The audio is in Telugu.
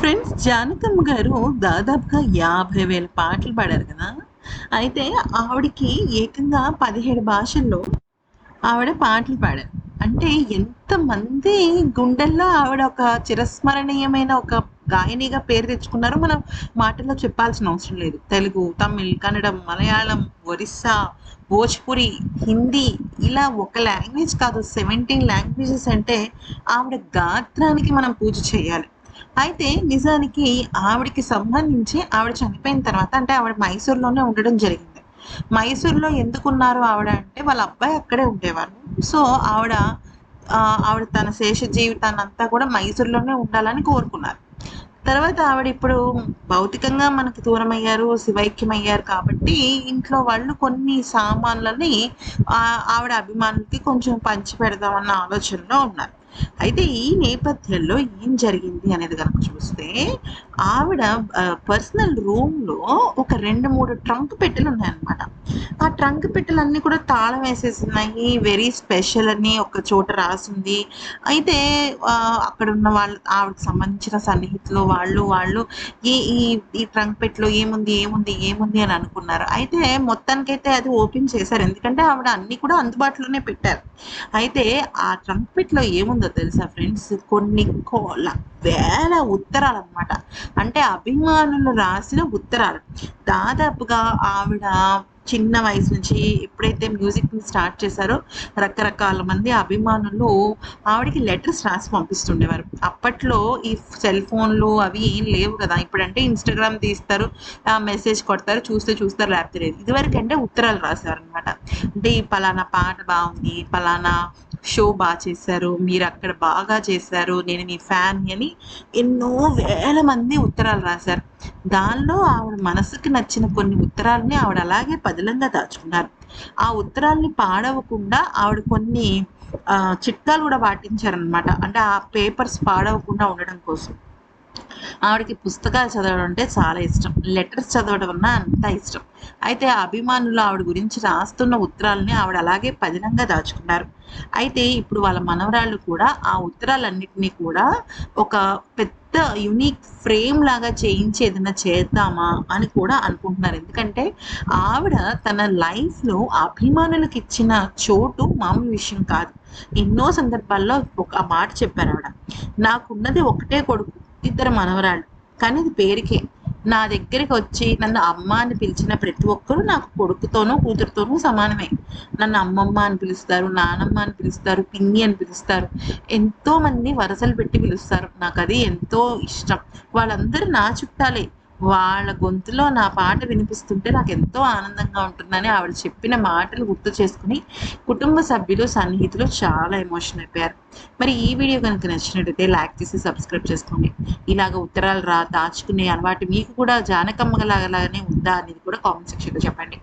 ఫ్రెండ్స్, జానకమ్మ గారు దాదాపుగా 50,000 పాటలు పాడారు కదా! అయితే ఆవిడకి ఏకంగా 17 భాషల్లో ఆవిడ పాటలు పాడారు. అంటే ఎంతమంది గుండెల్లో ఆవిడ ఒక చిరస్మరణీయమైన ఒక గాయనిగా పేరు తెచ్చుకున్నారో మనం మాటల్లో చెప్పాల్సిన అవసరం లేదు. తెలుగు, తమిళ్, కన్నడం, మలయాళం, ఒరిస్సా, భోజ్పురి, హిందీ ఇలా ఒక లాంగ్వేజ్ కాదు 17 లాంగ్వేజెస్ అంటే ఆవిడ గాత్రానికి మనం పూజ చేయాలి. అయితే నిజానికి ఆవిడకి సంబంధించి ఆవిడ చనిపోయిన తర్వాత అంటే ఆవిడ మైసూర్‌లోనే ఉండడం జరిగింది. మైసూర్‌లో ఎందుకున్నారు ఆవిడ అంటే వాళ్ళ అబ్బాయి అక్కడే ఉండేవారు. సో, ఆవిడ తన శేష జీవితాన్నంతా కూడా మైసూర్‌లోనే ఉండాలని కోరుకున్నారు. తర్వాత ఆవిడ ఇప్పుడు భౌతికంగా మనకు దూరమయ్యారు, శివైక్యమయ్యారు కాబట్టి ఇంట్లో వాళ్ళు కొన్ని సామాన్లని ఆవిడ అభిమానులకి కొంచెం పంచిపెడదామన్న ఆలోచనలో ఉన్నారు. అయితే ఈ నేపథ్యంలో ఏం జరిగింది అనేది గనక చూస్తే ఆవిడ పర్సనల్ రూమ్‌లో ఒక 2, 3 ట్రంక్ పెట్టెలున్నాయన్నమాట. ఆ ట్రంక్ పెట్టెలన్నీ కూడా తాళం వేసేసున్నాయి. వెరీ స్పెషల్ అని ఒక చోట రాసుంది. అయితే అక్కడున్న వాళ్ళు ఆవిడకి సంబంధించిన సన్నిహితులు వాళ్ళు ఈ ఈ ఈ ట్రంక్ పెట్టెలో ఏముంది అని అనుకున్నారు. అయితే మొత్తానికైతే అది ఓపెన్ చేశారు. ఎందుకంటే ఆవిడ అన్నీ కూడా అందుబాటులోనే పెట్టారు. అయితే ఆ ట్రంక్ పెట్టెలో ఏముందో తెలుసా ఫ్రెండ్స్? కొన్ని వేల ఉత్తరాలన్నమాట. అంటే అభిమానులు రాసిన ఉత్తరాలు. దాదాపుగా ఆవిడ చిన్న వయసు నుంచి ఎప్పుడైతే మ్యూజిక్‌ని స్టార్ట్ చేశారో రకరకాల మంది అభిమానులు ఆవిడకి లెటర్స్ రాసి పంపిస్తుండేవారు. అప్పట్లో ఈ సెల్ ఫోన్‌లు అవి ఏం లేవు కదా! ఇప్పుడంటే ఇన్‌స్టాగ్రామ్ తీస్తారు, మెసేజ్ కొడతారు, చూస్తారు లేకపోతే లేదు. ఇదివరకంటే ఉత్తరాలు రాసేవారనమాట. అంటే ఈ పలానా పాట బావుంది, పలానా షో చేశారు, మీరక్కడ బాగా చేశారు, నేను మీ ఫ్యాన్‌ని అని ఎన్నో వేల మంది ఉత్తరాలు రాశారు. దానిలో ఆవిడ మనసుకి నచ్చిన కొన్ని ఉత్తరాలని ఆవిడ అలాగే పదిలంగా దాచుకున్నారు. ఆ ఉత్తరాల్ని పాడవకుండా ఆవిడ కొన్ని చిట్కాలు కూడా పాటించారనమాట. అంటే ఆ పేపర్స్ పాడవకుండా ఉండడం కోసం. ఆవిడకి పుస్తకాలు చదవడం అంటే చాలా ఇష్టం. లెటర్స్ చదవడం అన్నా అంత ఇష్టం. అయితే ఆ అభిమానులు ఆవిడ గురించి రాస్తున్న ఉత్తరాలని ఆవిడ అలాగే పదిలంగా దాచుకున్నారు. అయితే ఇప్పుడు వాళ్ళ మనవరాళ్ళు కూడా ఆ ఉత్తరాలన్నిటిని కూడా ఒక పెద్ద యూనిక్ ఫ్రేమ్ లాగా చేయించి ఏదైనా చేద్దామా అని కూడా అనుకుంటున్నారు. ఎందుకంటే ఆవిడ తన లైఫ్‌లో అభిమానులకి ఇచ్చిన చోటు మామూలు విషయం కాదు. ఎన్నో సందర్భాల్లో ఒక మాట చెప్పారావిడ. నాకున్నది ఒకటే కొడుకు, ఇద్దరు మనవరాళ్ళు. కానీ ఇది పేరుకే. నా దగ్గరికొచ్చి నన్ను అమ్మ అని పిలిచిన ప్రతి ఒక్కరు నాకు కొడుకుతోనూ, కూతురుతోనూ సమానమే. నన్ను అమ్మమ్మ అని పిలుస్తారు, నానమ్మ అని పిలుస్తారు, పిన్ని అని పిలుస్తారు. ఎంతోమంది వరసలు పెట్టి పిలుస్తారు. నాకది ఎంతో ఇష్టం. వాళ్ళందరూ నా చుట్టాలే. వాళ్ళ గొంతులో నా పాట వినిపిస్తుంటే నాకెంతో ఆనందంగా ఉంటుందని ఆవిడ చెప్పిన మాటలు గుర్తు చేసుకొని కుటుంబ సభ్యులు, సన్నిహితులు చాలా ఎమోషన్ అయిపోయారు. మరి ఈ వీడియో కనుక నచ్చినట్టయితే లైక్ చేసి సబ్స్క్రైబ్ చేసుకోండి. ఇలాగ ఉత్తరాలు దాచుకునే అలవాటు మీకు కూడా జానకమ్మ లాగానే ఉందా అనేది కూడా కామెంట్ సెక్షన్‌లో చెప్పండి.